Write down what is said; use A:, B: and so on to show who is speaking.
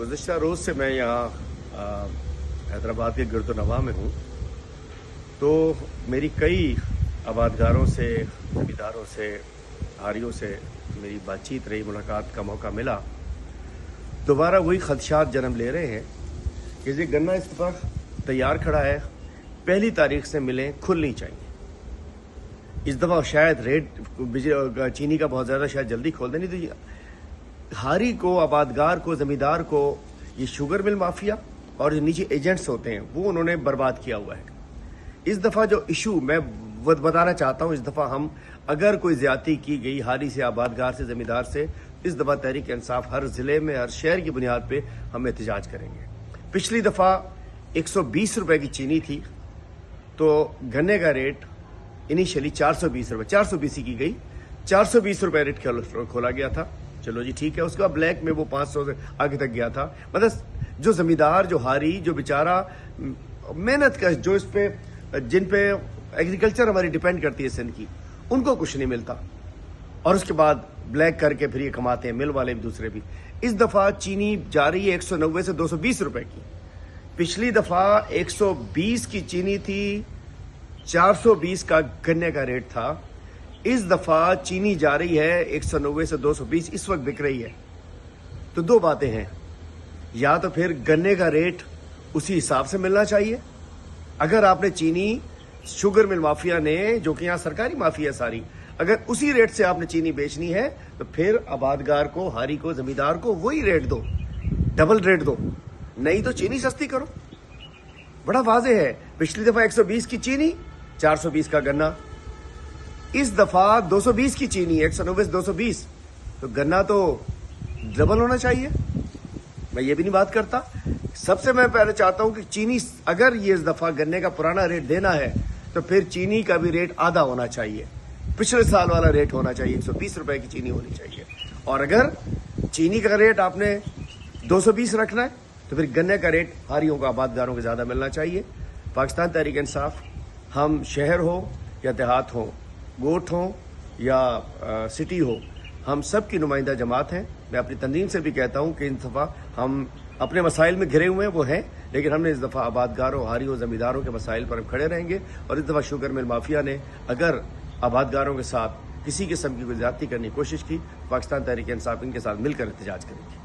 A: गुज़िश्ता रोज़ से मैं यहाँ हैदराबाद के गिरदोनवा में हूँ। तो मेरी कई आबादगारों से, ज़मींदारों से, हारियों से मेरी बातचीत रही, मुलाकात का मौका मिला। दोबारा वही खदशात जन्म ले रहे हैं कि ये गन्ना इस वक्त तैयार खड़ा है, पहली तारीख से मिलें खुलनी चाहिए। इस दफ़ा शायद रेट चीनी का बहुत ज़्यादा शायद जल्दी खोल दें, नहीं तो हारी को, आबादगार को, ज़मींदार को ये शुगर मिल माफिया और जो नीचे एजेंट्स होते हैं वो उन्होंने बर्बाद किया हुआ है। इस दफ़ा जो इशू मैं बताना चाहता हूँ, इस दफ़ा हम अगर कोई ज़्यादती की गई हारी से, आबादगार से, ज़मींदार से, इस दफ़ा तहरीक इंसाफ हर ज़िले में, हर शहर की बुनियाद पे हम एहतजाज करेंगे। पिछली दफ़ा 120 रुपए की चीनी थी तो गन्ने का रेट इनिशियली 420 रुपये, 420 की गई, 420 रुपये रेट खोला गया था। चलो जी ठीक है, उसके बाद ब्लैक में वो 500 से आगे तक गया था। मतलब जो जमींदार, जो हारी, जो बेचारा मेहनत का, जो इस पे, जिन पे एग्रीकल्चर हमारी डिपेंड करती है सिंध की, उनको कुछ नहीं मिलता और उसके बाद ब्लैक करके फिर ये कमाते हैं, मिल वाले भी, दूसरे भी। इस दफा चीनी जा रही है 190 से 220 रुपए की। पिछली दफा 120 की चीनी थी, 420 का गन्ने का रेट था। इस दफा चीनी जा रही है 190 से 220, इस वक्त बिक रही है। तो दो बातें हैं, या तो फिर गन्ने का रेट उसी हिसाब से मिलना चाहिए। अगर आपने चीनी, शुगर मिल माफिया ने, जो कि यहाँ सरकारी माफिया सारी, अगर उसी रेट से आपने चीनी बेचनी है तो फिर आबादगार को, हारी को, जमींदार को वही रेट दो, डबल रेट दो, नहीं तो चीनी सस्ती करो। बड़ा वाज़ेह है, पिछली दफा 120 की चीनी, 420 का गन्ना। इस दफा 220 की चीनी, 190 से 220, तो गन्ना तो डबल होना चाहिए। मैं ये भी नहीं बात करता। सबसे मैं पहले चाहता हूं कि चीनी, अगर ये इस दफा गन्ने का पुराना रेट देना है तो फिर चीनी का भी रेट आधा होना चाहिए, पिछले साल वाला रेट होना चाहिए, 120 रुपए की चीनी होनी चाहिए। और अगर चीनी का रेट आपने 220 रखना है तो फिर गन्ने का रेट हारियों को, आबादगारों को ज्यादा मिलना चाहिए। पाकिस्तान तहरीक इंसाफ, हम शहर हो या देहात हो, गोट हो या सिटी हो, हम सब की नुमाइंदा जमात हैं। मैं अपनी तंजीम से भी कहता हूं कि इस दफ़ा हम अपने मसाइल में घिरे हुए हैं, वो हैं, लेकिन हमने इस दफ़ा आबादगारों, हारियों, ज़मींदारों के मसाइल पर हम खड़े रहेंगे। और इस दफ़ा शुगर मिल माफिया ने अगर आबादगारों के साथ किसी किस्म की कोई ज़्यादती करने की कोशिश की, पाकिस्तान तहरीक इंसाफ इनके साथ मिलकर एहतजाज करेंगे।